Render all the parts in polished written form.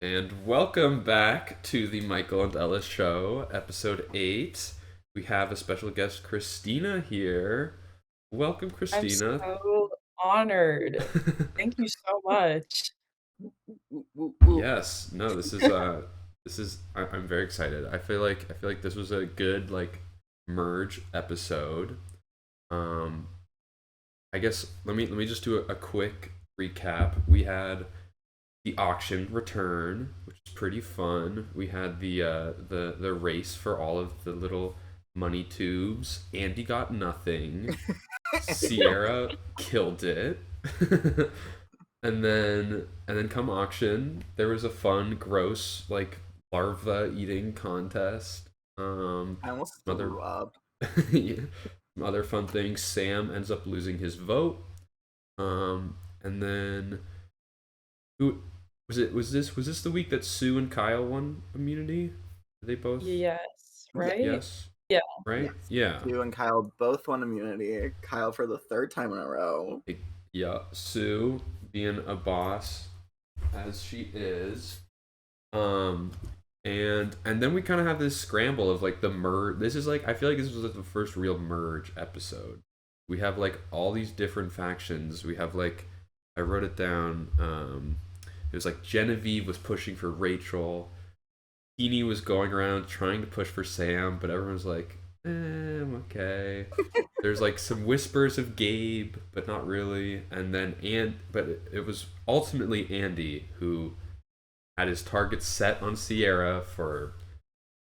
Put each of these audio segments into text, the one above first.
And welcome back to the Michael and Ellis Show, episode 8. We have a special guest, Christina, here. Welcome, I'm Christina. so honored. Thank you so much. Woo, woo, woo. Yes, no, I'm very excited. I feel like this was a good merge episode. Um I guess let me just do a quick recap. We had the auction return, which is pretty fun. We had the race for all of the little money tubes. Andy got nothing. Sierra killed it. And then come auction, there was a fun, gross larva eating contest. I almost Some other threw up. some other fun things. Sam ends up losing his vote. And then who was it? Was this the week that Sue and Kyle won immunity? Did they both? Yes, Yeah, right? Yes. Yeah. Right? yes. Yeah. You and Kyle both won immunity. Kyle for the third time in a row. Yeah. Sue being a boss as she is. Um and then we kind of have this scramble of the merge. This is I feel like this was the first real merge episode. We have all these different factions. We have I wrote it down. It was Genevieve was pushing for Rachel. Teeny was going around trying to push for Sam, but everyone's I'm okay. There's some whispers of Gabe, but not really. And then but it was ultimately Andy who had his target set on Sierra for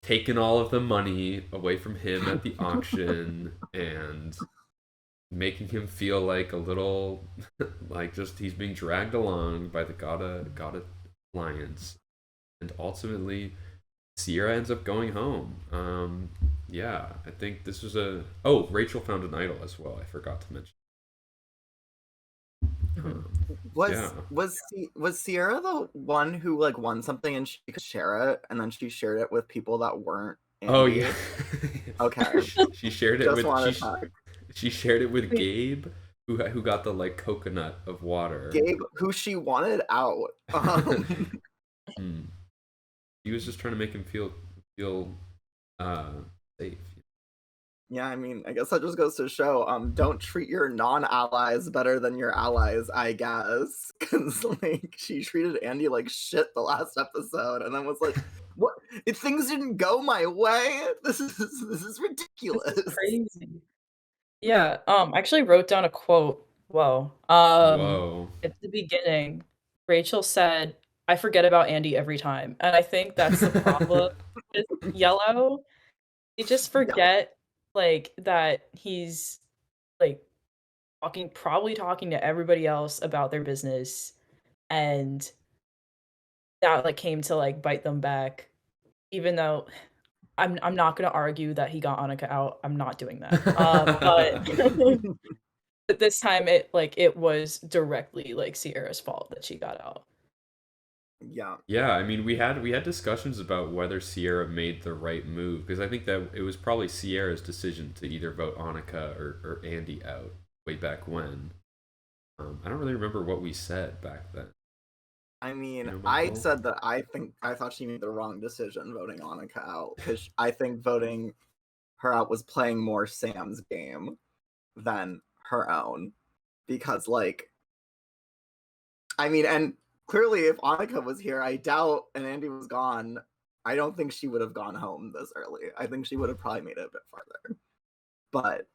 taking all of the money away from him at the auction and making him feel like a little just he's being dragged along by the Gotta Alliance. And ultimately Sierra ends up going home. Yeah, I think this was a Rachel found an idol as well. I forgot to mention. Mhm. Yeah. Was Sierra the one who won something and she could share it and then she shared it with people that weren't Oh Andy? yeah. Okay. she shared it Just with wanted to check. she shared it with Wait, Gabe, who got the coconut of water. Gabe, who she wanted out. Hmm. He was just trying to make him feel uh safe. Yeah, I mean, I guess that just goes to show, don't treat your non-allies better than your allies, I guess. Because, she treated Andy like shit the last episode, and then was like, "What? If things didn't go my way? This is this is ridiculous." crazy. Yeah, I actually wrote down a quote. Whoa. Whoa. At the beginning, Rachel said, "I forget about Andy every time." And I think that's the problem with Yellow. They just Yeah, forget that he's like probably talking to everybody else about their business, and that came to bite them back. Even though I'm not gonna argue that he got Annika out. I'm not doing that. But but this time it was directly Sierra's fault that she got out. yeah. Yeah, I mean we had discussions about whether Sierra made the right move because I think that it was probably Sierra's decision to either vote Annika or Andy out way back when. I don't really remember what we said back then. I mean, I Michael? said that I thought she made the wrong decision voting Annika out, because I think voting her out was playing more Sam's game than her own. Because, I mean, and clearly, if Annika was here, I doubt, and Andy was gone, I don't think she would have gone home this early. I think she would have probably made it a bit farther. But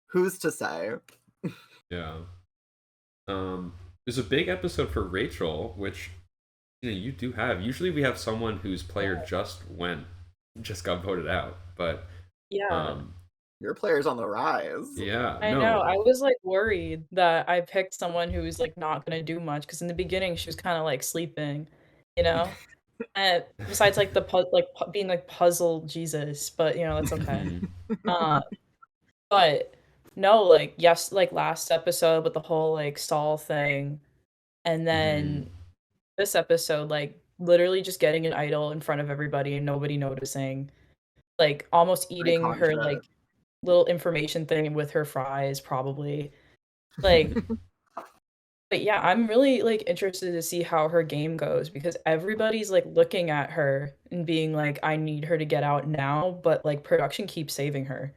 who's to say? Yeah. There's a big episode for Rachel, which you do have. Usually we have someone whose player just got voted out, but Yeah, um, Your player's on the rise. yeah, I know. no, I was worried that I picked someone who was not gonna do much because in the beginning she was kind of sleeping, you know. And besides being puzzle Jesus, but that's okay. Mhm. Uh, but no, yes, last episode with the whole stall thing, and Mhm. then this episode, literally just getting an idol in front of everybody and nobody noticing, almost eating Icon her shit. little information thing with her fries, probably. Like But yeah, I'm really like interested to see how her game goes because everybody's like looking at her and being like, I need her to get out now, but like production keeps saving her.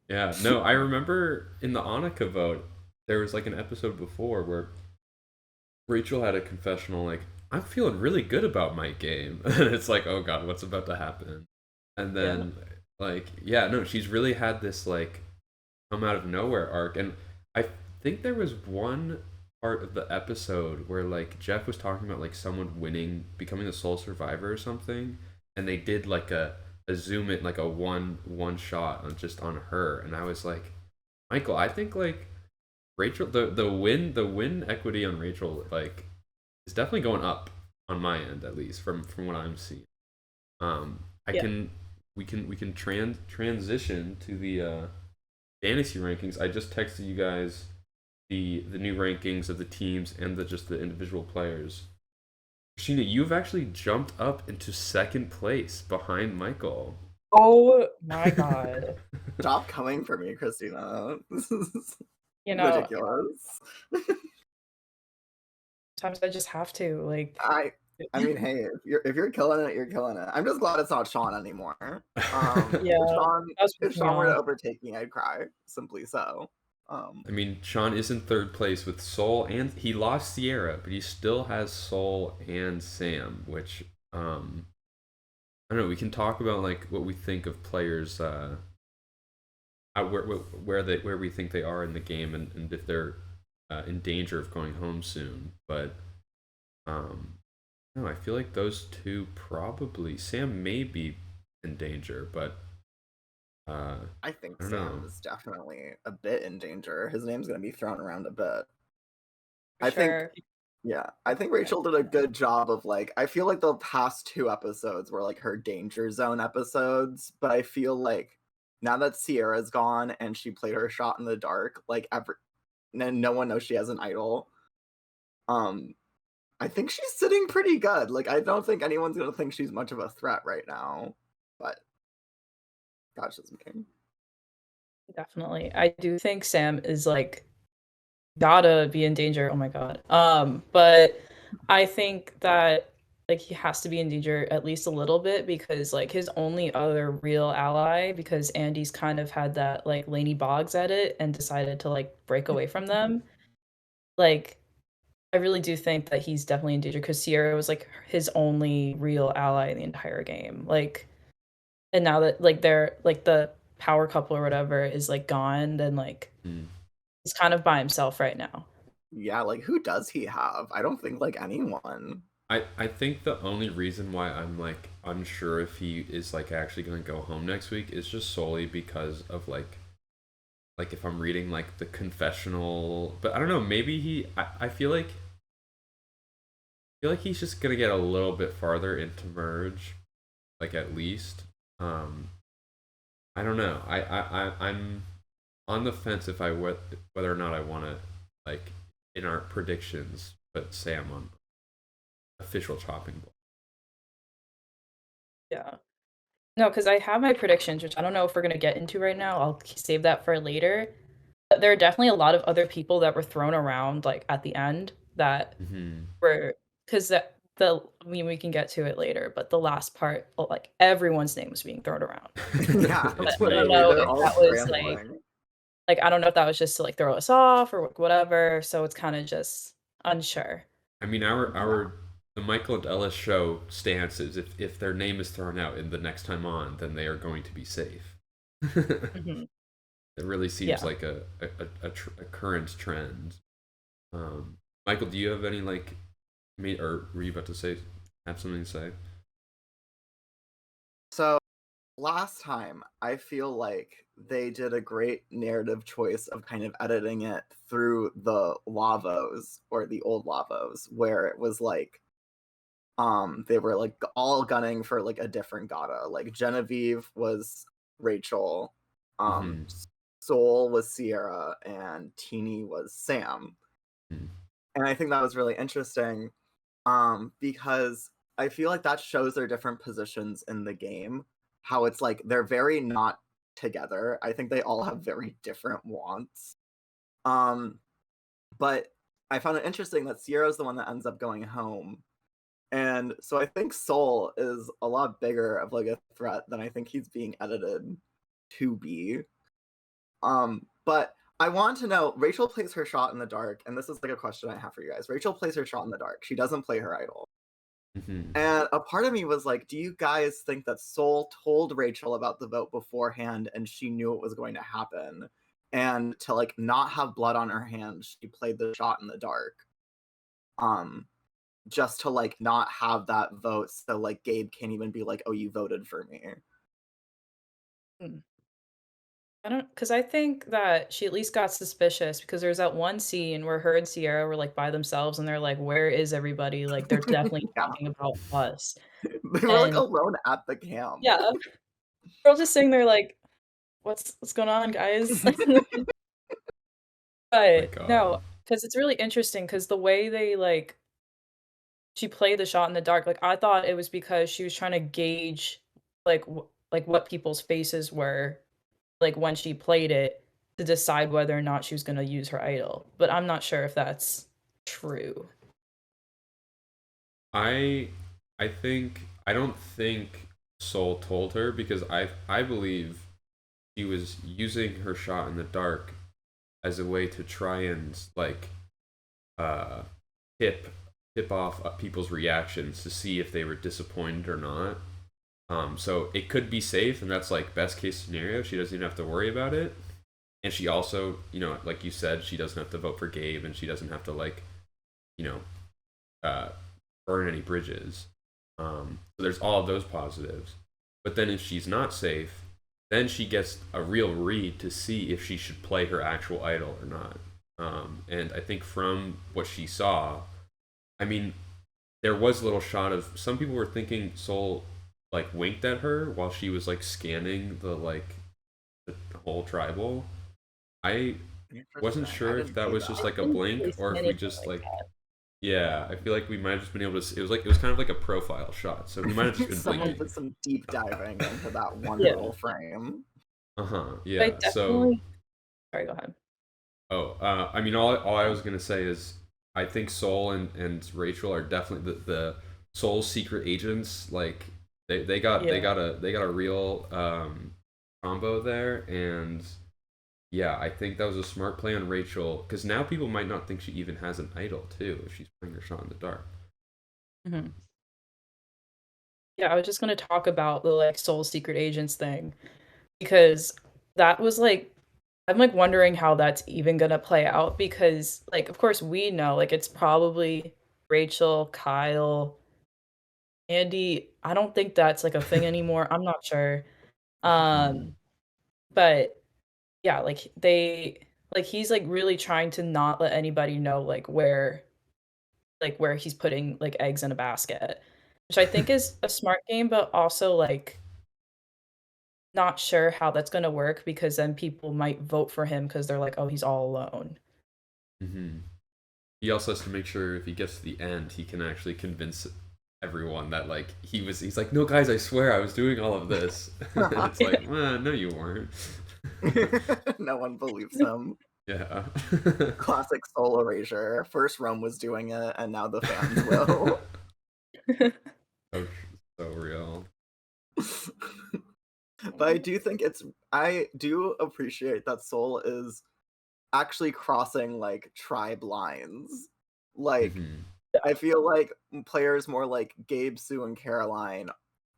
Yeah, no, I remember in the Annika vote, there was like an episode before where Rachel had a confessional like, I'm feeling really good about my game. And it's like, oh God, what's about to happen? And Yeah. then like, yeah, no, she's really had this like come out of nowhere arc. And I think there was one part of the episode where like Jeff was talking about like someone winning, becoming the sole survivor or something, and they did like a zoom in like a one shot on just on her, and I was like, Michael, I think like Rachel, the win equity on Rachel like is definitely going up on my end, at least from what I'm seeing. I Yeah. can we can transition to the fantasy rankings. I just texted you guys the new rankings of the teams and just the individual players. Christina, you've actually jumped up into second place behind Michael. Oh my God. Stop coming for me, Christina. This is You know, ridiculous. sometimes I just have to like I mean, hey, if you're killing it, you're killing it. I'm just glad it's not Sean anymore. If yeah, Sean that was if pissing me Sean were to off. overtake me, I'd cry. Simply so. I mean, Sean is in third place with Soul, and he lost Sierra, but he still has Soul and Sam, which I don't know. We can talk about like what we think of players, where we think they are in the game, and if they're in danger of going home soon. But no, I feel like those two probably Sam may be in danger, but I think I don't Sam know. is definitely a bit in danger. His name's gonna be thrown around a bit. For I think sure. Yeah, I think Rachel did a good job of like I feel like the past two episodes were like her danger zone episodes, but I feel like now that Sierra's gone and she played her shot in the dark, like no one knows she has an idol. Um, I think she's sitting pretty good. Like I don't think anyone's gonna think she's much of a threat right now. But gosh, this game. Definitely. I do think Sam is like gotta be in danger. Oh my God. But I think that like he has to be in danger at least a little bit because like his only other real ally, because Andy's kind of had that like Laney Boggs at it and decided to like break away from them. Like I really do think that he's definitely in danger because Sierra was like his only real ally in the entire game. Like, and now that like they're like the power couple or whatever is like gone, then like Hmm. he's kind of by himself right now. Yeah, like who does he have? I don't think like anyone. I think the only reason why I'm like unsure if he is like actually gonna go home next week is just solely because of like if I'm reading like the confessional, but I don't know, maybe I feel like he's just gonna get a little bit farther into merge, like at least. Um, I don't know. I'm on the fence if whether or not I want to like in our predictions put Sam on official chopping block. Yeah. No, because I have my predictions, which I don't know if we're gonna get into right now. I'll save that for later. But there are definitely a lot of other people that were thrown around like at the end that Mm-hmm. were because the I mean we can get to it later, but the last part, well, like everyone's name was being thrown around. Yeah, But It's I don't literally, know me. they're if all that was scrambling. like I don't know if that was just to like throw us off or whatever. So it's kind of just unsure. I mean, Yeah. our the Michael and Ellis show stance is if their name is thrown out in the next time on, then they are going to be safe. It Hmm. really seems Yeah. like a current trend. Michael, do you have any like, me or were you about to say have something to say? So last time, I feel like they did a great narrative choice of kind of editing it through the Lavos or the old Lavos, where it was like they were like all gunning for like a different Gata. Like Genevieve was Rachel, um Mm-hmm. Soul was Sierra, and Teeny was Sam. And I think that was really interesting because I feel like that shows their different positions in the game. How it's like they're very not together. I think they all have very different wants. Um, But I found it interesting that Sierra's the one that ends up going home. And so I think Soul is a lot bigger of like a threat than I think he's being edited to be. But I want to know, Rachel plays her shot in the dark, and this is like a question I have for you guys. Rachel plays her shot in the dark. She doesn't play her idol. Mm-hmm. And a part of me was like, do you guys think that Soul told Rachel about the vote beforehand and she knew it was going to happen? And to like not have blood on her hands, she played the shot in the dark. Just to like not have that vote, so like Gabe can't even be like, oh, you voted for me. I don't, because I think that she at least got suspicious because there's that one scene where her and Sierra were like by themselves and they're like, where is everybody? Like they're definitely Yeah. talking about us. They were like And alone at the camp. yeah, we're all just sitting there like, what's going on, guys? But God. no, because it's really interesting because the way they like she played the shot in the dark, like I thought it was because she was trying to gauge like like what people's faces were like when she played it to decide whether or not she was going to use her idol. But I'm not sure if that's true. I don't think Soul told her, because I believe she was using her shot in the dark as a way to try and like uh tip off people's reactions to see if they were disappointed or not. So it could be safe, and that's like best case scenario. She doesn't even have to worry about it, and she also, like you said, she doesn't have to vote for Gabe, and she doesn't have to like, you know, burn any bridges. So there's all of those positives. But then if she's not safe, then she gets a real read to see if she should play her actual idol or not. And I think from what she saw, I mean, there was a little shot of some people were thinking Soul like winked at her while she was like scanning the whole tribal. I wasn't sure if that was just like a blink or if we just like yeah, I feel like we might have just been able to. It was kind of like a profile shot, so we might have just been Someone blinking. did some deep diving into that one Yeah. little frame. Yeah. Like, So, sorry, go ahead. I mean, all I was gonna say is I think Soul and Rachel are definitely the Soul's secret agents. Like they got a real combo there, and yeah, I think that was a smart play on Rachel, because now people might not think she even has an idol too if she's playing her shot in the dark. Mm-hmm. Yeah, I was just gonna talk about the like Soul Secret Agents thing because that was like I'm like wondering how that's even gonna play out because like of course we know like it's probably Rachel, Kyle, Andy. I don't think that's like a thing anymore. I'm not sure. But yeah, like he's like really trying to not let anybody know like where he's putting like eggs in a basket, which I think is a smart game, but also like not sure how that's gonna work because then people might vote for him because they're like, oh, he's all alone. Mm-hmm. He also has to make sure if he gets to the end, he can actually convince everyone that like he's like, no guys, I swear I was doing all of this. And it's like, no, you weren't. No one believes him. Yeah. Classic Soul erasure. First Rome was doing it, and now the fans will. So real. But I do appreciate that Soul is actually crossing like tribe lines. Like I feel like players more like Gabe, Sue, and Caroline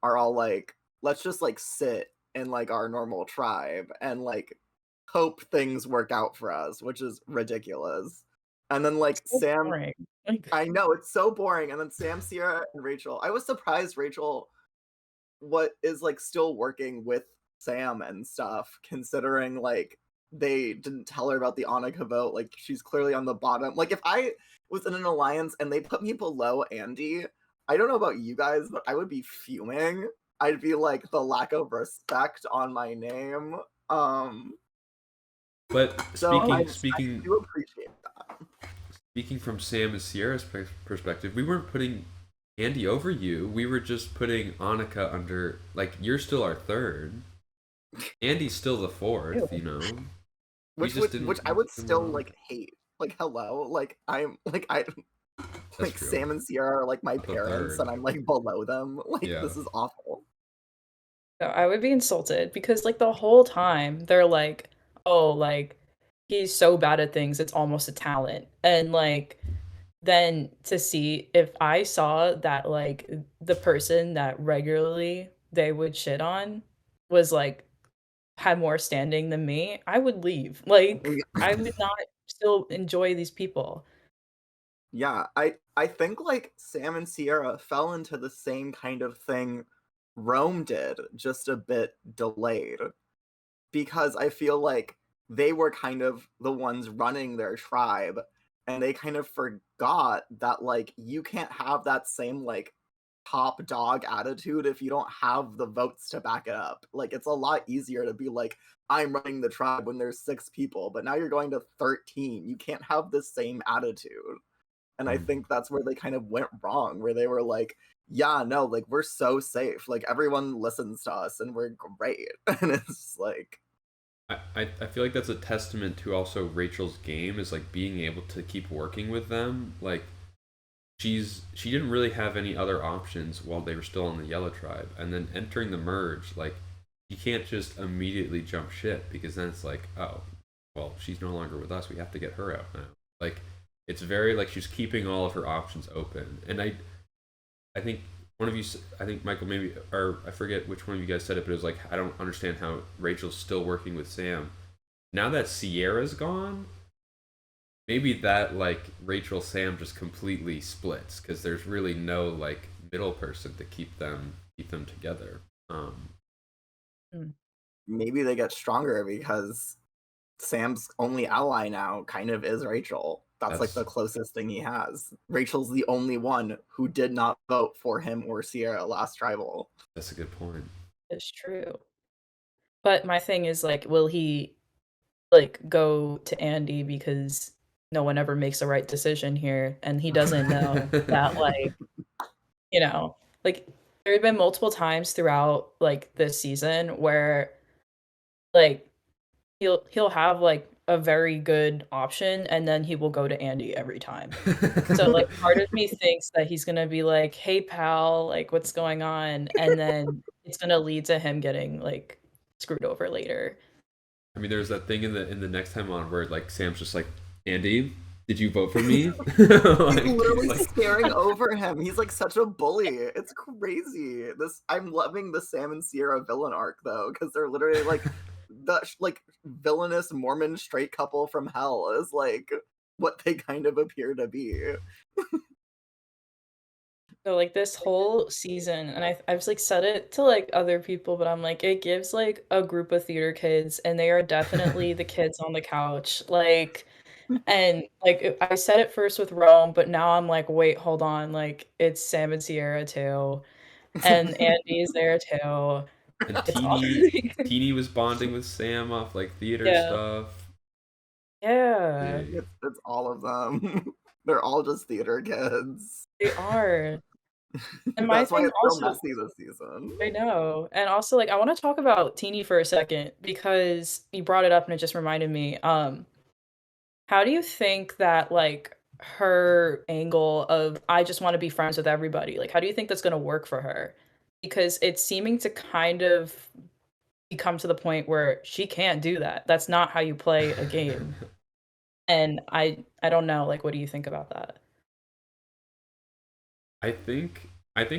are all like, let's just like sit in like our normal tribe and like hope things work out for us, which is ridiculous. And then like So Sam, boring. Like, I know it's so boring. And then Sam, Sierra, and Rachel. I was surprised Rachel what is like still working with Sam and stuff, considering like they didn't tell her about the Annika vote. Like she's clearly on the bottom. Like if I was in an alliance and they put me below Andy, I don't know about you guys, but I would be fuming. I'd be like the lack of respect on my name. But So I speaking do appreciate that. Speaking from Sam and Sierra's perspective, we weren't putting Andy over you. We were just putting Annika under, like, you're still our third. Andy's still the fourth, you know. Which I would still like hate. Like, hello, like I'm like I That's like true. Sam and Sierra are like my The parents, third. and I'm like below them. Like Yeah. this is awful. No, I would be insulted because like the whole time they're like, "Oh, like he's so bad at things, it's almost a talent." And like then to see if I saw that like the person that regularly they would shit on was like had more standing than me, I would leave. Like I would not still enjoy these people. Yeah, I think like Sam and Sierra fell into the same kind of thing Rome did, just a bit delayed. Because I feel like they were kind of the ones running their tribe, and they kind of forgot that like you can't have that same like top dog attitude if you don't have the votes to back it up. Like it's a lot easier to be like I'm running the tribe when there's 6 people, but now you're going to 13. You can't have the same attitude. And I Mm. think that's where they kind of went wrong, where they were like, yeah, no, like we're so safe. Like everyone listens to us and we're great. And it's like I feel like that's a testament to also Rachel's game is like being able to keep working with them. Like she didn't really have any other options while they were still in the Yellow Tribe, and then entering the merge, like you can't just immediately jump ship because then it's like, oh, well, she's no longer with us. We have to get her out now. Like it's very like she's keeping all of her options open, and I think one of you, I think Michael maybe, or I forget which one of you guys said it, but it was like I don't understand how Rachel's still working with Sam. Now that Sierra's gone, maybe that like Rachel Sam just completely splits because there's really no like middle person to keep them together. Mm. maybe they get stronger because Sam's only ally now kind of is Rachel. That's like That's the closest thing he has. Rachel's the only one who did not vote for him or Sierra last tribal. that's a good point. It's true. But my thing is like, will he like go to Andy because no one ever makes the right decision here, and he doesn't know that like, you know, like there have been multiple times throughout like this season where like he'll have like a very good option and then he will go to Andy every time. So like part of me thinks that he's gonna be like, "Hey pal, like what's going on?" And then it's gonna lead to him getting like screwed over later. I mean, there's that thing in the next time on where like Sam's just like, Andy, did you vote for me? He's literally like staring over him. He's like such a bully. It's crazy. This I'm loving the Sam and Sierra villain arc though, because they're literally like the like villainous Mormon straight couple from hell is like what they kind of appear to be. So like this whole season, and I've like said it to like other people, but I'm like it gives like a group of theater kids, and they are definitely the kids on the couch. Like, and like I said it first with Rome, but now I'm like, wait, hold on, like it's Sam and Sierra too, and Andy's there too. and It's all Teeny was bonding with Sam off like theater yeah, stuff. yeah, Hey. It's all of them. They're all just theater kids. they are. And my That's why thing it's so also, messy this season. I know. And also, like, I want to talk about Teeny for a second because you brought it up and it just reminded me. How do you think that, like, her angle of I just want to be friends with everybody, like, how do you think that's going to work for her? Because it's seeming to kind of become to the point where she can't do that. That's not how you play a game. And I don't know, like, what do you think about that? I think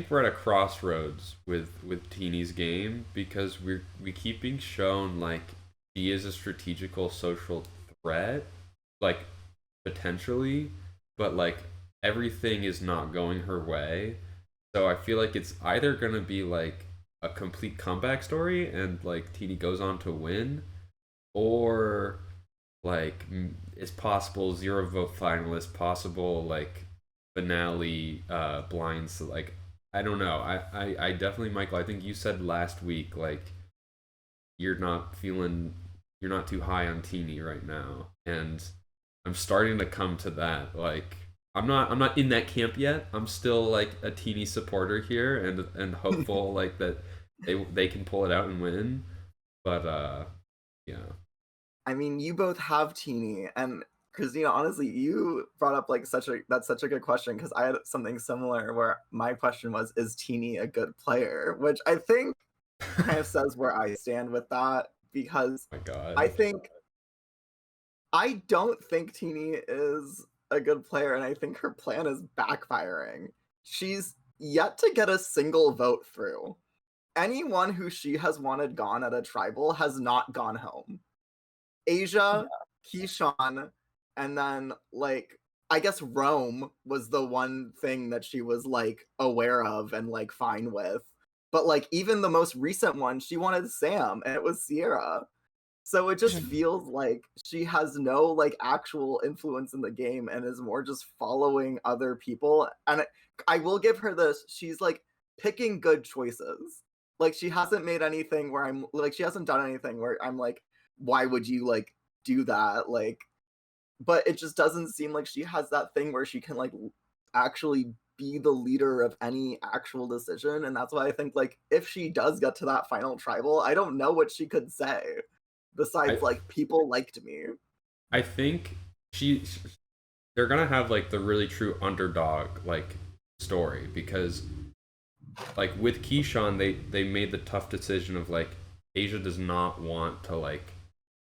we're at a crossroads with Teeny's game because we keep being shown like she is a strategical social threat, like potentially, but like everything is not going her way. So I feel like it's either gonna be like a complete comeback story and like Teeny goes on to win, or like it's possible zero vote finalist, possible like finale blinds. Like I don't know. I definitely, Michael, I think you said last week like you're not feeling, you're not too high on Teeny right now, and I'm starting to come to that. Like I'm not in that camp yet. I'm still like a Teeny supporter here and hopeful like that they can pull it out and win. But yeah. I mean, you both have Teeny, and Christina, honestly, you brought up like that's such a good question, because I had something similar where my question was, is Teeny a good player? Which I think kind of says where I stand with that, because Oh my God. I don't think Teeny is a good player, and I think her plan is backfiring. She's yet to get a single vote through. Anyone who she has wanted gone at a tribal has not gone home. Asia, Keyshawn, and then like I guess Rome was the one thing that she was like aware of and like fine with. But like even the most recent one, she wanted Sam, and it was Sierra. So it just feels like she has no like actual influence in the game and is more just following other people. And I will give her this, she's like picking good choices. Like she hasn't made anything where I'm like, she hasn't done anything where I'm like, why would you like do that? Like, but it just doesn't seem like she has that thing where she can like actually be the leader of any actual decision. And that's why I think like if she does get to that final tribal, I don't know what she could say besides like people liked me. I think they're gonna have like the really true underdog like story, because like with Keyshawn they made the tough decision of like Asia does not want to like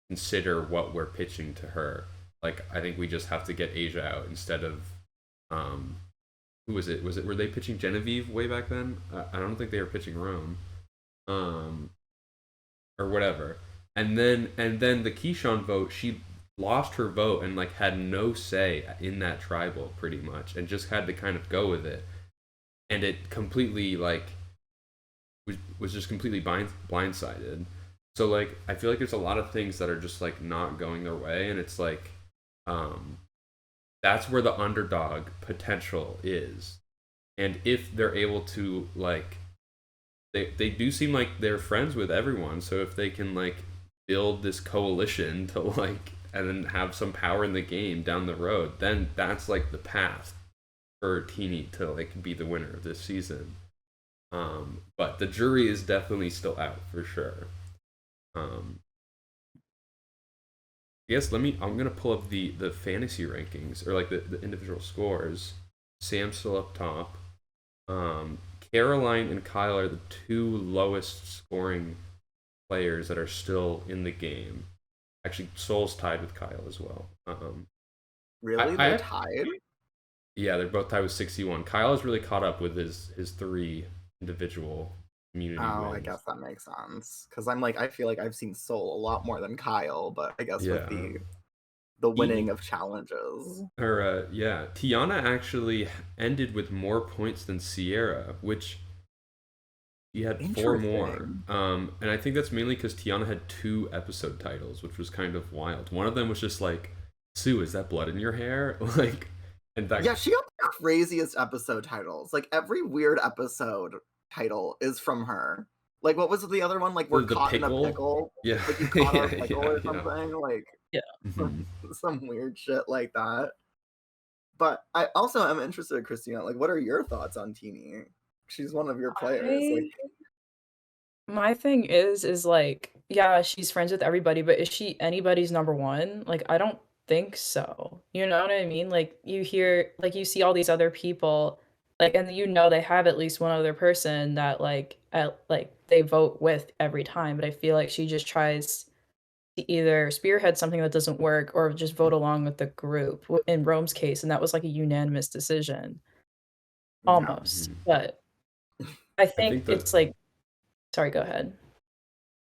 consider what we're pitching to her. Like I think we just have to get Asia out instead of who was it? Were they pitching Genevieve way back then? I don't think they were pitching Rome. Or whatever. And then the Keyshawn vote, she lost her vote and like had no say in that tribal pretty much, and just had to kind of go with it. And it completely like was just completely blindsided. So like I feel like there's a lot of things that are just like not going their way, and it's like um that's where the underdog potential is. And if they're able to like they do seem like they're friends with everyone, so if they can like build this coalition to like and then have some power in the game down the road, then that's like the path for Teeny to like be the winner of this season. But the jury is definitely still out for sure. Yes, I'm gonna pull up the fantasy rankings, or like the individual scores. Sam's still up top. Caroline and Kyle are the two lowest scoring players that are still in the game. Actually, Soul's tied with Kyle as well. Really? They're tied? Yeah, they're both tied with 61. Kyle has really caught up with his three individual community wins. I guess that makes sense. Because I'm like, I feel like I've seen Soul a lot more than Kyle, but I guess with the winning of challenges. Tiana actually ended with more points than Sierra, which he had 4 more. And I think that's mainly because Tiana had 2 episode titles, which was kind of wild. One of them was just like, Sue, is that blood in your hair? Like, in fact, yeah, she got the craziest episode titles. Like every weird episode title is from her. Like what was the other one? Like we're caught in a pickle. Yeah, like you caught our pickle or something. Like yeah, some weird shit like that. But I also am interested, Christina. Like, what are your thoughts on Teeny? She's one of your players. Like, my thing is like, yeah, she's friends with everybody, but is she anybody's number one? Like, I don't think so. You know what I mean? Like, you hear, like, you see all these other people, like, and you know they have at least one other person that like they vote with every time. But I feel like she just tries to either spearhead something that doesn't work or just vote along with the group. In Rome's case, and that was like a unanimous decision, almost. But I think it's like. Sorry, go ahead.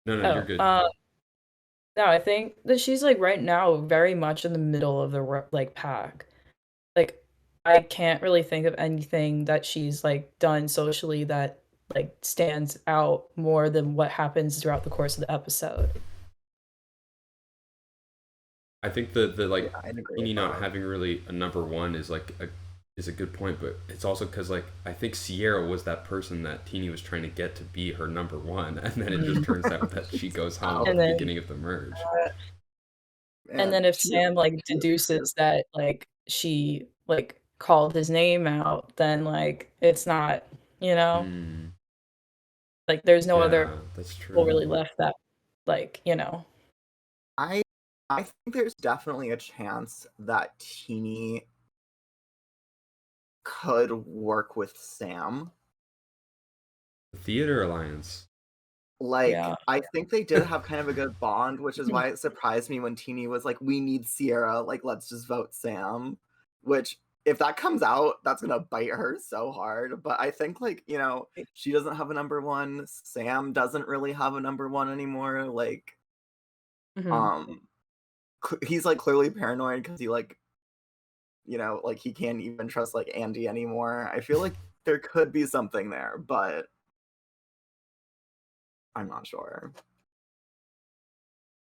No, you're good. No, I think that she's like right now very much in the middle of the like pack. Like I can't really think of anything that she's like done socially that like stands out more than what happens throughout the course of the episode. I think the like Teeny not having really a number one is like is a good point, but it's also because like I think Sierra was that person that Teeny was trying to get to be her number one, and then it just turns out that she goes home at the beginning of the merge. And then if Sam like deduces that like she like called his name out, then like it's not, you know, like there's no other that's true. people really left that like, you know. I I think there's definitely a chance that Teeny could work with Sam. The Theater Alliance. Yeah. I think they did have kind of a good bond, which is why it surprised me when Teeny was like, "We need Sierra, like let's just vote Sam." Which, if that comes out, that's gonna bite her so hard. But I think she doesn't have a number one. Sam doesn't really have a number one anymore. Mhm. Um, he's like clearly paranoid because he can't even trust like Andy anymore. I feel like there could be something there, but I'm not sure.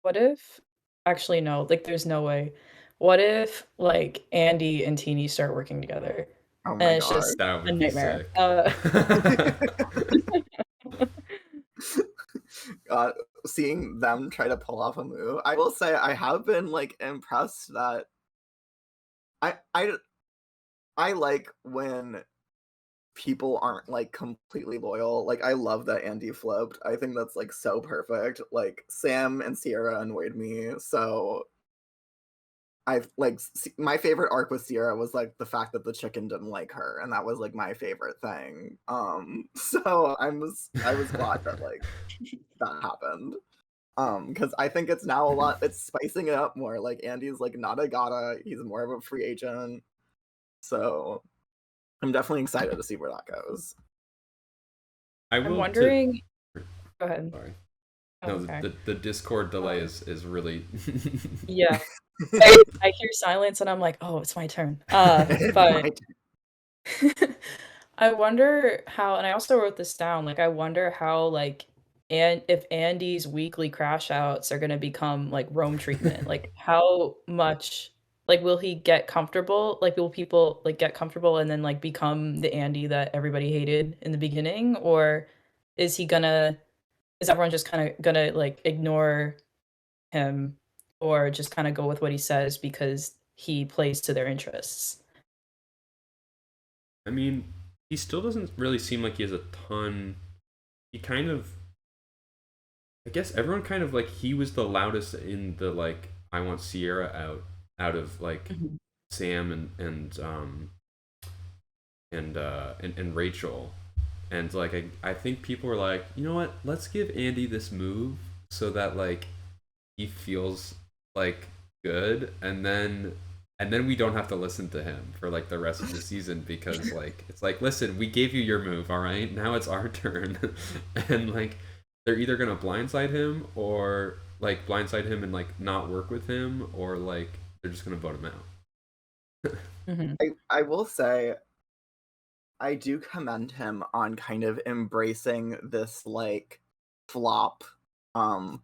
What if actually, no, like, there's no way. What if, like, Andy and Teeny start working together, Oh my and it's god. just That a would be nightmare? sick. uh, Seeing them try to pull off a move, I will say I have been like impressed that I I I like when people aren't like completely loyal. Like I love that Andy flipped. I think that's like so perfect. Like Sam and Sierra annoyed me, so my favorite arc with Sierra was like the fact that the chicken didn't like her, and that was like my favorite thing. So I was glad that like that happened. Because I think it's now it's spicing it up more. Like Andy's like not a gotta, he's more of a free agent. So I'm definitely excited to see where that goes. I I'm will to wondering. Go ahead. sorry. Oh, No, okay. the Discord delay Um, is really yeah. I hear silence and I'm like, "Oh, it's my turn." It's But my I wonder how, and I also wrote this down, like, I wonder how, like, and if Andy's weekly crash outs are gonna become, like, Rome treatment, like, how much like, will he get comfortable? Like, will people, like, get comfortable and then, like, become the Andy that everybody hated in the beginning? Or is he gonna is everyone just kinda gonna, like, ignore him or just kinda go with what he says because he plays to their interests? I mean, he still doesn't really seem like he has a ton. He kind of, I guess everyone kind of like he was the loudest in the like I want Sierra out of like Mhm. Sam and Rachel. And like I think people were like, you know what, let's give Andy this move so that like he feels like good, and then we don't have to listen to him for like the rest of the season because like it's like, listen, we gave you your move, all right, now it's our turn. And like they're either gonna blindside him and like not work with him, or like they're just gonna vote him out. Mhm. I will say I do commend him on kind of embracing this like flop um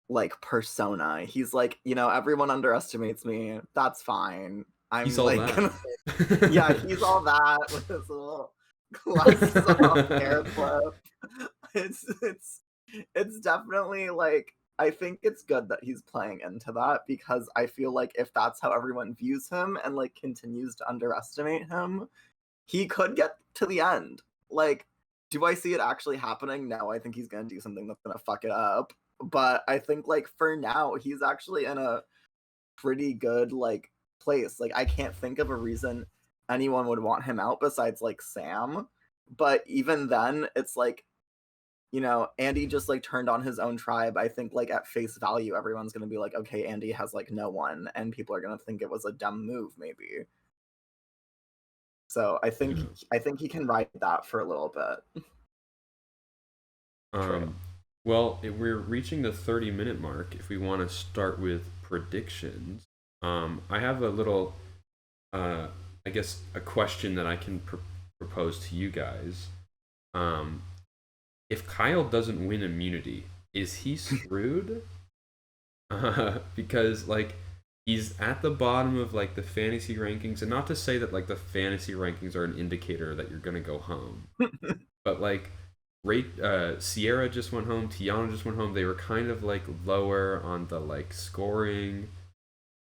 like persona. He's like, everyone underestimates me. That's fine. He's I'm all like that. yeah, he's all that with his little glasses off hair flip. It's definitely like I think it's good that he's playing into that because I feel like if that's how everyone views him and like continues to underestimate him, he could get to the end. Like, do I see it actually happening? No, I think he's gonna do something that's gonna fuck it up. But I think like for now, he's actually in a pretty good like place. Like I can't think of a reason anyone would want him out besides like Sam. But even then, it's like, Andy just like turned on his own tribe. I think like at face value, everyone's gonna be like, okay, Andy has like no one, and people are gonna think it was a dumb move, maybe. So I think he can ride that for a little bit. um well, we're reaching the 30-minute mark. If we want to start with predictions, I have a little uh I guess a question that I can propose to you guys. um if Kyle doesn't win immunity, is he screwed? Because like he's at the bottom of like the fantasy rankings, and not to say that like the fantasy rankings are an indicator that you're gonna go home, but like Sierra just went home, Tiana just went home. They were kind of like lower on the like scoring.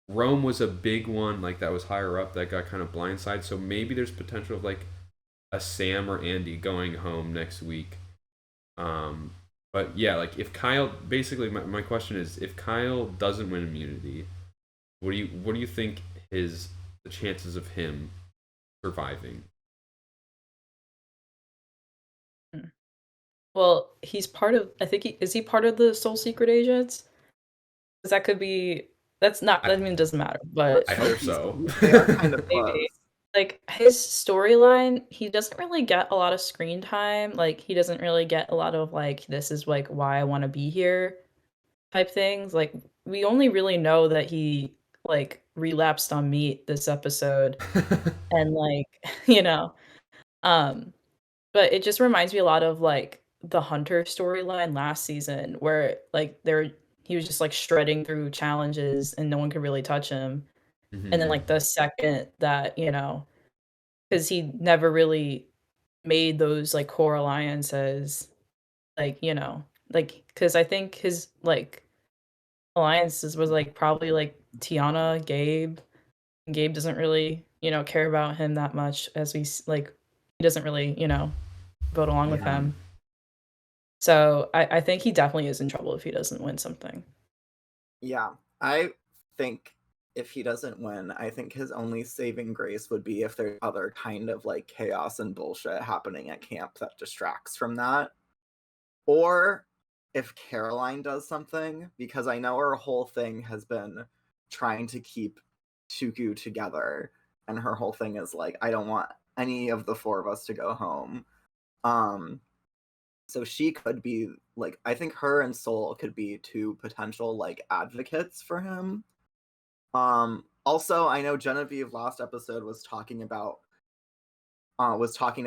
Rome was a big one, like that was higher up, that got kind of blindsided. So maybe there's potential of like a Sam or Andy going home next week. Um, But yeah, like if Kyle, basically, my question is, if Kyle doesn't win immunity, what do you think his the chances of him surviving? Hmm. Well, he's part of. I think is he part of the Soul Secret Agents? 'Cause that could be. That's not. I I mean, it doesn't matter, That's I but true. hope so. They are kind of maybe. close. Like his storyline, he doesn't really get a lot of screen time. Like he doesn't really get a lot of like this is like why I want to be here type things. Like we only really know that he like relapsed on meat this episode and like you know um but it just reminds me a lot of like the Hunter storyline last season where like there he was just like shredding through challenges and no one could really touch him. And then Mhm. like the second that, because he never really made those like core alliances, like, like because I think his like alliances was like probably like Tiana, Gabe. Gabe doesn't really, care about him that much as like he doesn't really, vote along with Yeah. him. So I think he definitely is in trouble if he doesn't win something. Yeah. I think if he doesn't win, I think his only saving grace would be if there's other kind of like chaos and bullshit happening at camp that distracts from that. Or if Caroline does something, because I know her whole thing has been trying to keep Tuku together, and her whole thing is like, I don't want any of the four of us to go home. Um, so she could be like, I think her and Soul could be two potential like advocates for him. Also, I know Genevieve last episode was talking to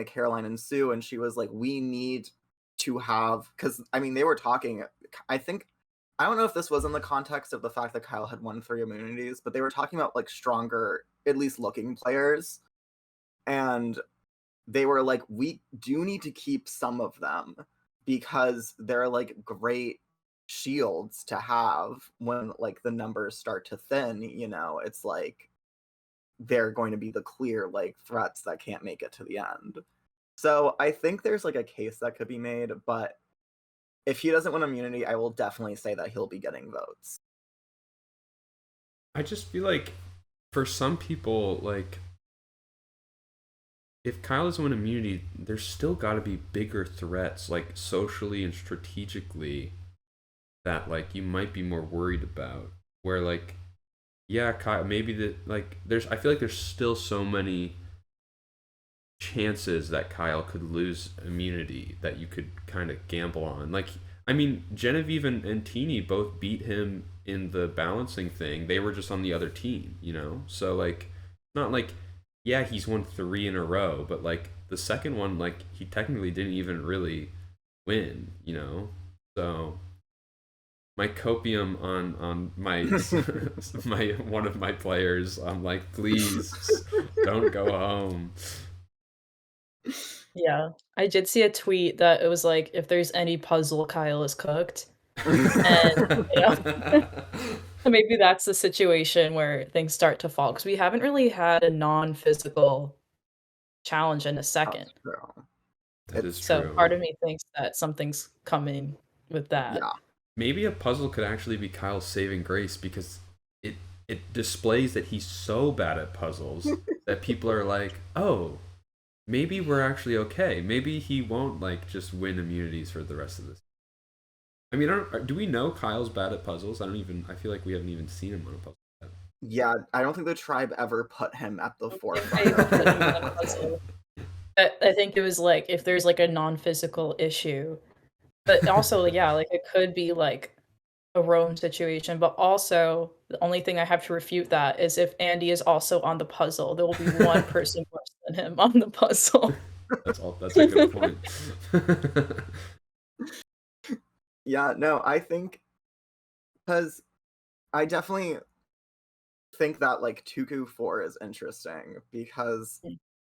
Caroline and Sue, and she was like, we need to have, because I mean, they were talking, I think, I don't know if this was in the context of the fact that Kyle had won 3 immunities, but they were talking about like stronger, at least looking players. And they were like, we do need to keep some of them because they're like great shields to have when like the numbers start to thin, it's like they're going to be the clear like threats that can't make it to the end. So I think there's like a case that could be made, but if he doesn't win immunity, I will definitely say that he'll be getting votes. I just feel like for some people, like if Kyle doesn't win immunity, there's still got to be bigger threats, like socially and strategically, that like you might be more worried about. Where like, yeah, Kyle, maybe that like there's I feel like there's still so many chances that Kyle could lose immunity that you could kind of gamble on. Like, I mean, Genevieve and Teeny both beat him in the balancing thing. They were just on the other team, you know? So, like, not like, yeah, he's won 3 in a row, but like the second one, like, he technically didn't even really win, you know? So, my copium on my my one of my players, I'm like, please don't go home. Yeah. I did see a tweet that it was like, if there's any puzzle, Kyle is cooked. And, you know, maybe that's the situation where things start to fall because we haven't really had a non-physical challenge in a second. That's true. That is It's So true. part of me thinks that something's coming with that. yeah. Maybe a puzzle could actually be Kyle's saving grace because it it displays that he's so bad at puzzles that people are like, "Oh, maybe we're actually okay. Maybe he won't like just win immunities for the rest of this." I mean, do we know Kyle's bad at puzzles? I don't even. I feel like we haven't even seen him on a puzzle Yeah, I don't think the tribe ever put him at the I don't think forefront they of put him on a it. puzzle. I think it was like if there's like a non-physical issue. But also, yeah, like it could be like a Rome situation, but also the only thing I have to refute that is if Andy is also on the puzzle, there will be one yet. person worse than him on the puzzle. That's all. That's a good point. Yeah, no, I think because I definitely think that like Tuku 4 is interesting because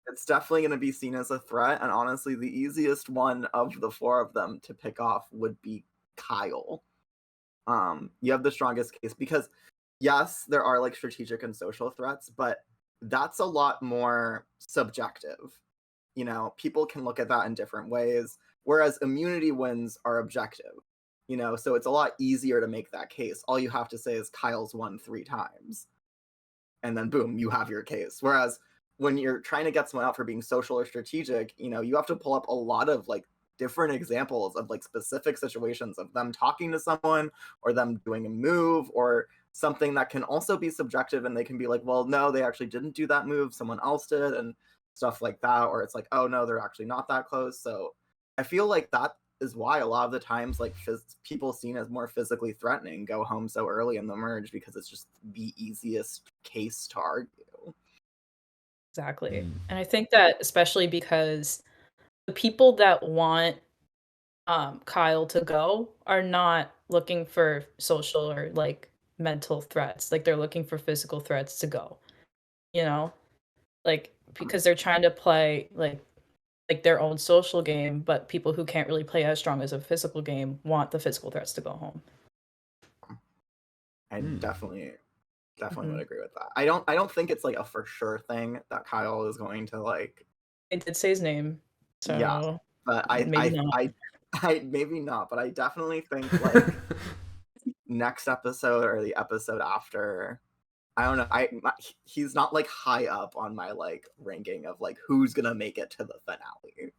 it's definitely going to be seen as a threat, and honestly the easiest one of the four of them to pick off would be Kyle. You have the strongest case because yes, there are like strategic and social threats, but that's a lot more subjective. you know, people can look at that in different ways, whereas immunity wins are objective, you know, so it's a lot easier to make that case. All you have to say is Kyle's won 3 times, and then boom, you have your case. Whereas when you're trying to get someone out for being social or strategic, you know, you have to pull up a lot of like different examples of like specific situations of them talking to someone or them doing a move or something that can also be subjective, and they can be like, well, no, they actually didn't do that move, someone else did, and stuff like that. Or it's like, oh no, they're actually not that close. So I feel like that is why a lot of the times like people seen as more physically threatening go home so early in the merge, because it's just the easiest case to argue. Exactly. And I think that especially because the people that want Kyle to go are not looking for social or like mental threats. Like they're looking for physical threats to go. You know? Like because they're trying to play like their own social game, but people who can't really play as strong as a physical game want the physical threats to go home. I definitely Mhm. would agree with that. I don't think it's like a for sure thing that Kyle is going to like, They did say his name, yeah, so but maybe not. I maybe not, but I definitely think like next episode or the episode after, I don't know, he's not like high up on my like ranking of like who's gonna make it to the finale.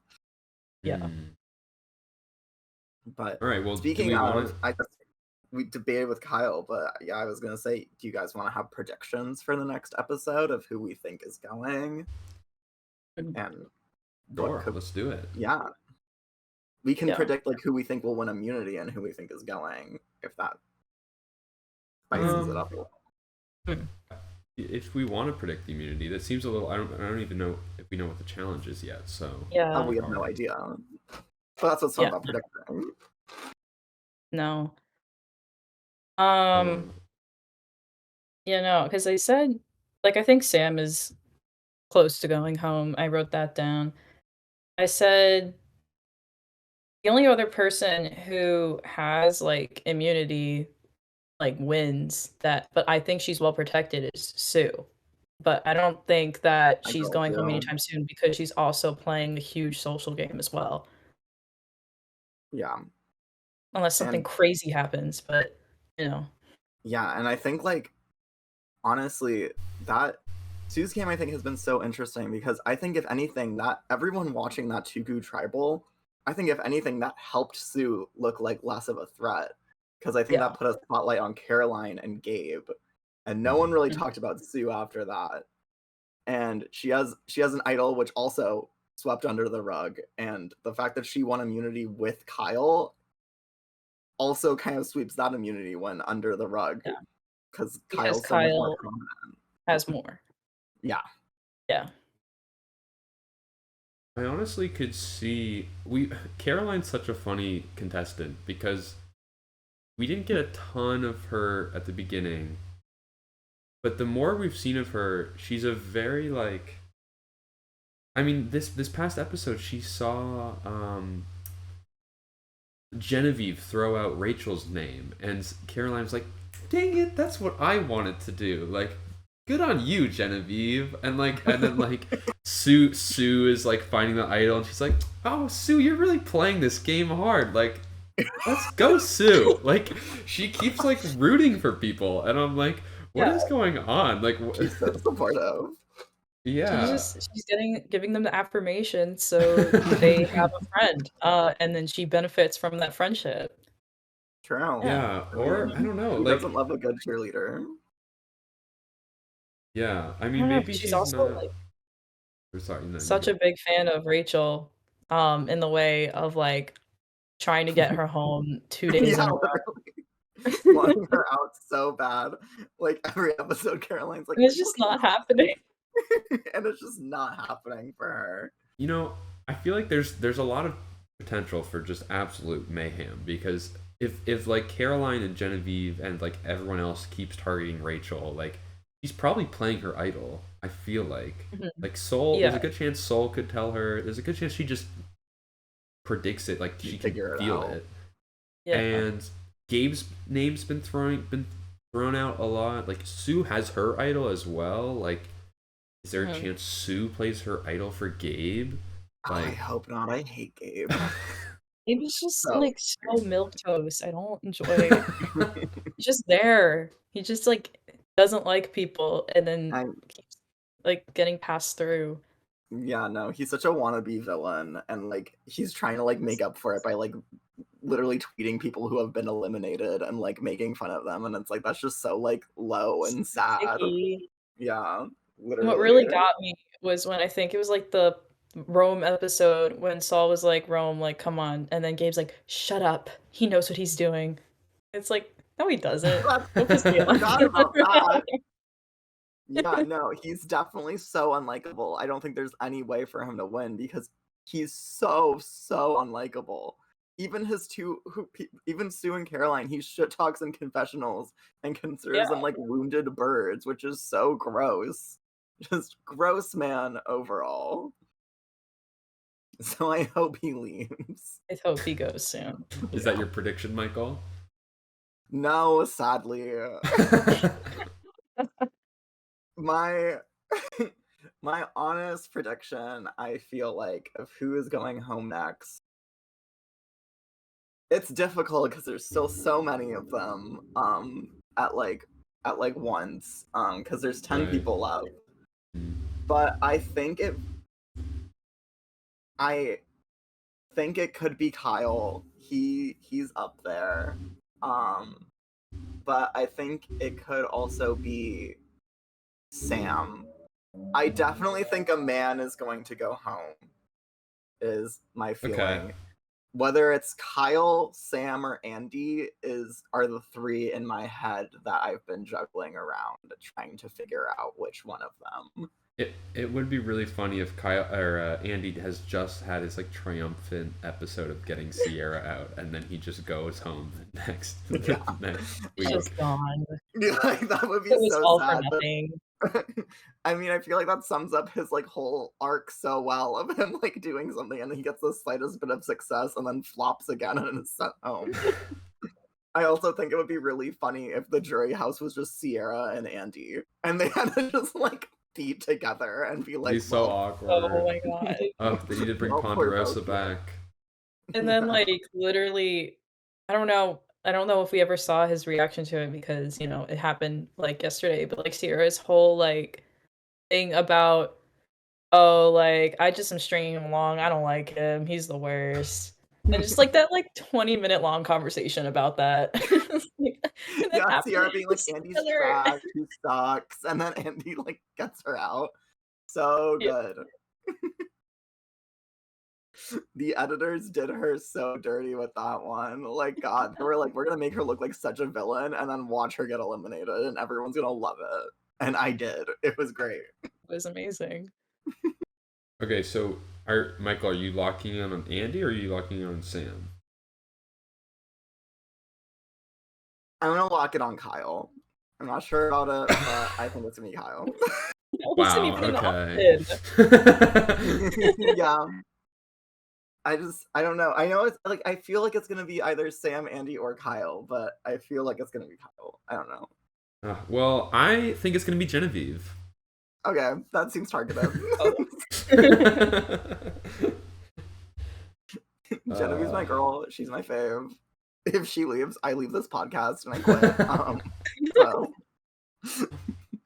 Yeah. But All right. Well, do speaking we want of, we debated with Kyle, but yeah, I was gonna say, do you guys want to have predictions for the next episode of who we think is going? And Sure, let's do it. Yeah, we can Yeah. predict like who we think will win immunity and who we think is going, if that spices it up a little. If we want to predict the immunity, that seems a little. I don't even know if we know what the challenge is yet. So Yeah. We have no idea. But that's what's fun about predicting. No. Yeah, no, because I said, like, I think Sam is close to going home. I wrote that down. I said the only other person who has like immunity, like wins that, but I think she's well protected is Sue. But I don't think that I she's told going home you. anytime soon because she's also playing a huge social game as well. Yeah. Unless something crazy happens, but you know. Yeah, and I think like honestly, that Sue's game I think has been so interesting, because I think if anything, that everyone watching that Tugu tribal, I think if anything that helped Sue look like less of a threat, because I think that put a spotlight on Caroline and Gabe, and no one really talked about Sue after that. And she has an idol which also swept under the rug, and the fact that she won immunity with Kyle also kind of sweeps that immunity one under the rug. Yeah. Because Because Kyle's so much more Kyle prominent. has more. Yeah. Yeah. I honestly could see Caroline's such a funny contestant because we didn't get a ton of her at the beginning, but the more we've seen of her, she's a very like. I mean, this past episode, she saw Genevieve throw out Rachel's name, and Caroline's like, "Dang it, that's what I wanted to do." Like, good on you, Genevieve. And then like Sue is like finding the idol, and she's like, "Oh, Sue, you're really playing this game hard. Like, let's go, Sue." Like, she keeps like rooting for people, and I'm like, what is going on? Like, she's so supportive. Yeah. She's giving them the affirmation so they have a friend. And then she benefits from that friendship. True. Yeah, or I don't know. Who like, doesn't love a good cheerleader? Yeah, I mean, maybe she's she's also not. like Sorry, no, such a big fan of Rachel, in the way of like trying to get her home 2 days in a row. Wanting her out so bad. Like every episode, Caroline's like, And it's just not happening. and it's just not happening for her. You know, I feel like there's a lot of potential for just absolute mayhem, because if like Caroline and Genevieve and like everyone else keeps targeting Rachel, like she's probably playing her idol. I feel like like Soul. There's a good chance Soul could tell her. There's a good chance she just predicts it. Like she can feel it. Yeah. And Gabe's name's been thrown out a lot. Like Sue has her idol as well. Like, is there a chance Sue plays her idol for Gabe? Oh, I Like, hope not. I hate Gabe. Gabe's just So like so milquetoast. I don't enjoy. He's just there. He just like doesn't like people and then I keeps like getting passed through. yeah, no, he's such a wannabe villain, and like he's trying to like make up for it by like literally tweeting people who have been eliminated and like making fun of them, and it's like that's just so like low and sad. Icky. Yeah, And what literally. really got me was when I think it was like the Rome episode when Saul was like, Rome, like, come on. And then Gabe's like, shut up. He knows what he's doing. It's like, no, he doesn't. Don't piss me I forgot about off. that. Yeah, no, he's definitely so unlikable. I don't think there's any way for him to win because he's so unlikable. Even his even Sue and Caroline, he shit talks in confessionals and considers them Yeah. like wounded birds, which is so gross. Just gross man overall. So I hope he leaves. I hope he goes soon. is that your prediction, Michael? No, sadly. My my honest prediction, I feel like, of who is going home next. It's difficult because there's still so many of them at like once because there's 10 Right. people left. But I think it could be Kyle. He's up there. But I think it could also be Sam. I definitely think a man is going to go home, is my feeling. Okay. Whether it's Kyle, Sam, or Andy are the three in my head that I've been juggling around, trying to figure out which one of them. It would be really funny if Kyle or Andy has just had his like triumphant episode of getting Sierra out, and then he just goes home next next He's week. just gone. Like, that would be It was so all sad. for nothing. I mean, I feel like that sums up his like whole arc so well of him like doing something and he gets the slightest bit of success and then flops again and is sent home. I also think it would be really funny if the jury house was just Sierra and Andy and they had to just like be together and be like, He's so well, awkward. Oh my god. Oh, they need to bring Well, poor Ponderosa Bosa. back. And then like literally I don't know if we ever saw his reaction to it because, you know, it happened like yesterday, but like Sierra's whole like thing about oh, like I just am stringing him along. I don't like him. He's the worst. And just like that like 20-minute long conversation about that. Like, and then Yeah, after Sierra being like, this Andy's other- trash, he sucks, and then Andy like gets her out. So Yeah. good. The editors did her so dirty with that one. Like, God, they were like, we're gonna make her look like such a villain and then watch her get eliminated, and everyone's gonna love it. And I did. It was great. It was amazing. Okay, so Michael, are you locking in on Andy or are you locking in on Sam? I'm gonna lock it on Kyle. I'm not sure about it, but I think it's gonna be Kyle. That wasn't Wow, even an okay. option. Yeah. I don't know. I know it's like I feel like it's gonna be either Sam, Andy, or Kyle, but I feel like it's gonna be Kyle. I don't know. Well, I think it's gonna be Genevieve. Okay, that seems targeted. Genevieve's my girl. She's my fave. If she leaves, I leave this podcast and I quit. So.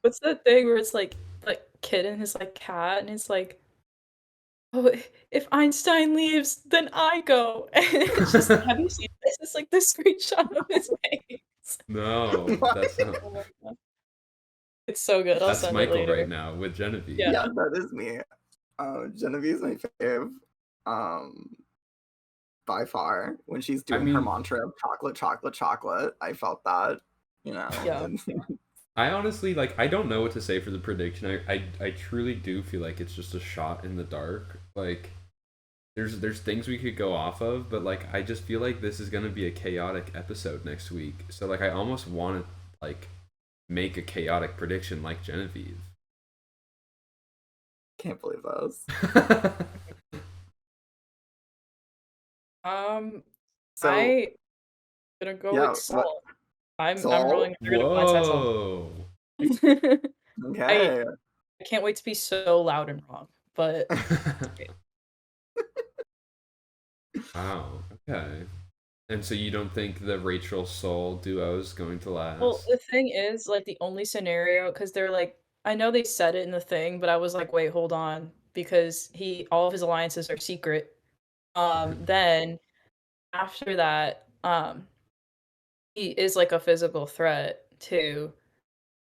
What's that thing where it's like the kid and his like cat and it's like, oh, if Einstein leaves, then I go. And it's just have you seen this? It's like the screenshot of his face. No, that's not. Oh my God. It's so good. I'll That's send it Michael later. right now with Genevieve. Yeah. Yeah, that is me. Genevieve's my fave. By far. When she's doing her mantra of chocolate, chocolate, chocolate, I felt that, you know. Yeah. I honestly like I don't know what to say for the prediction. I truly do feel like it's just a shot in the dark. Like there's things we could go off of, but like I just feel like this is gonna be a chaotic episode next week. So like I almost want to like make a chaotic prediction like Genevieve. Can't believe those. So I'm gonna go yeah, with Saul. I'm Saul? rolling through to find Saul. Whoa. Okay. I can't wait to be so loud and wrong, but Wow. Okay. And so you don't think the Rachel Soul duo is going to Well, last? the thing is, like, the only scenario, because they're like, I know they said it in the thing, but I was like, wait, hold on, because all of his alliances are secret. Then after that, he is like a physical threat too.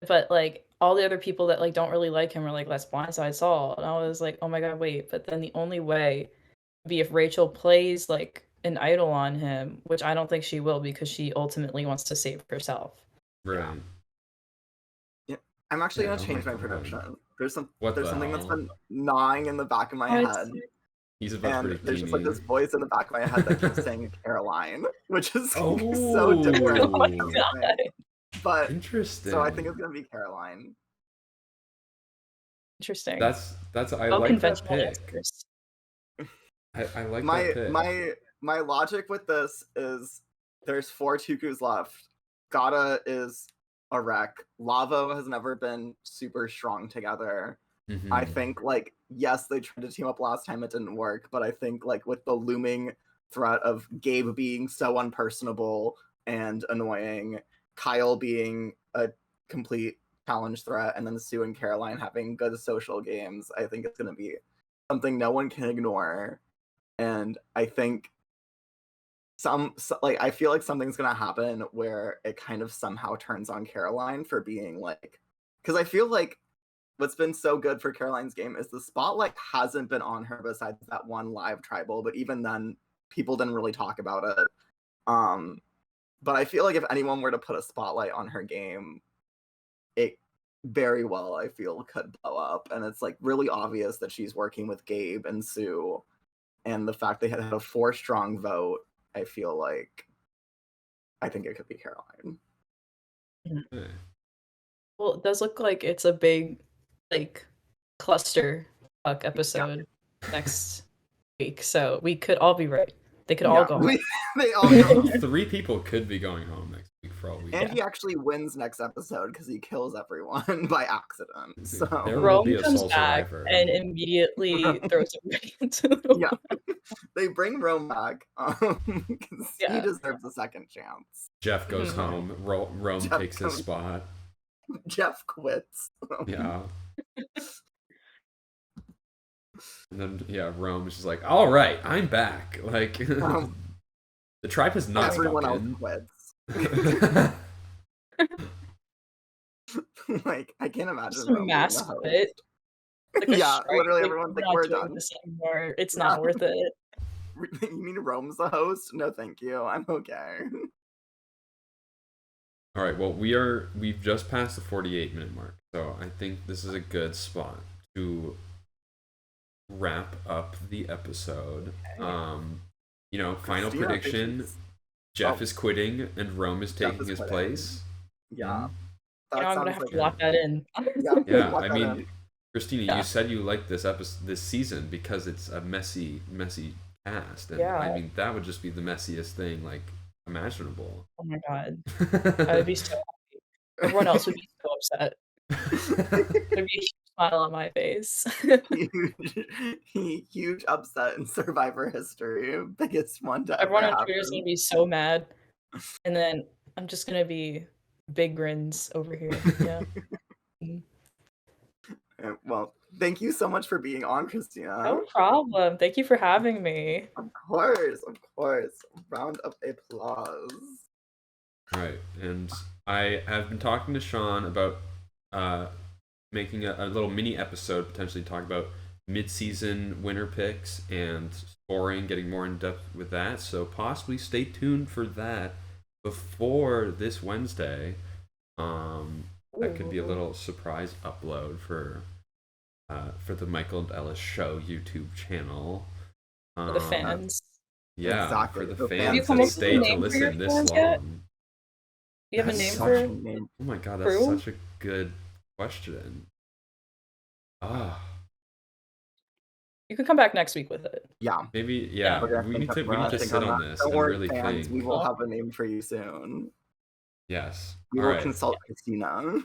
But like all the other people that like don't really like him are like, let's blindside Saul. And I was like, oh my god, wait. But then the only way would be if Rachel plays like an idol on him, which I don't think she will because she ultimately wants to save herself. Yeah. Right. Yeah. I'm actually Yeah, gonna oh my change my God. prediction. What There's the something that's hell? been gnawing in the back of my Oh, head. He's about to And predict there's just like Teeny. this voice in the back of my head that keeps saying Caroline, which is so different oh my from Oh, god. everything. But so I think interesting. it's gonna be Caroline. Interesting. I Oh, like that conventional pick. answers. I like that My pick. my logic with this is there's 4 Tukus left. Gata is a wreck. Lavo has never been super strong together. I Mm-hmm. think like yes, they tried to team up last time, it didn't work, but I think like with the looming threat of Gabe being so unpersonable and annoying, Kyle being a complete challenge threat, and then Sue and Caroline having good social games, I think it's gonna be something no one can ignore. And I think like I feel like something's gonna happen where it kind of somehow turns on Caroline for being like, because I feel like what's been so good for Caroline's game is the spotlight hasn't been on her besides that one live tribal, but even then people didn't really talk about it. Um but I feel like if anyone were to put a spotlight on her game, it very well I feel could blow up. And it's like really obvious that she's working with Gabe and Sue, and the fact they had a 4 strong vote, I feel like I think it could be Caroline. Okay. Well, it does look like it's a big, like, cluster fuck episode next week, so we could all be right. They could all Yeah, go home. they all go. 3 people could be going home next week for all we And know. he actually wins next episode because he kills everyone by accident. So There will Rome be a comes sole back survivor. and immediately throws everybody into the yeah, well. they bring Rome back because he Yeah. deserves a second chance. Jeff goes Mhm. home. Rome Jeff takes his goes- spot. Jeff quits. Yeah. And then Rome is just like, all right, I'm back. Like the tribe has not Everyone else spoken. quits. Like I can't imagine Just Rome a being mass the host. quit. Like a Yeah, strike, literally like, everyone's like, not we're doing done. this anymore. It's Yeah. not worth it. You mean Rome's the host? No, thank you. I'm okay. All right, well, we've just passed the 48-minute mark. So I think this is a good spot to wrap up the episode. Final Christina, prediction. thank you. Jeff is quitting and Rome is Jeff taking is his quitting. place. Yeah. You know, I'm gonna have to lock that in. Yeah, lock I that mean, in. Christina, Yeah. you said you liked this season because it's a messy cast, and Yeah. I mean that would just be the messiest thing like imaginable. Oh my god. I would be so happy. Everyone else would be so upset. There'd be a huge smile on my face. huge upset in Survivor history. Biggest one to Everyone ever on Twitter is happen. gonna be so mad. And then I'm just gonna be big grins over here. Yeah. Well, thank you so much for being on, Christina. No problem. Thank you for having me. Of course, of course. Round of applause. Right, and I have been talking to Sean about making a little mini episode, potentially talk about mid-season winner picks and scoring, getting more in depth with that. So possibly stay tuned for that before this Wednesday. That could be a little surprise upload for the Michael and Ellis Show YouTube channel. For the fans. Yeah, Exactly. for the The fans fans Have you come that up with a stay to name for your listen this fans long. yet? You have a That's name such for Name. Oh my god, that's crew? such a good question. Ah, You can come back next week with it. Yeah. maybe Yeah. We're gonna we need think to of- sit think on that. this Don't and worry, really fans. think. We will have a name for you soon. Yes. We All will right. consult Christina.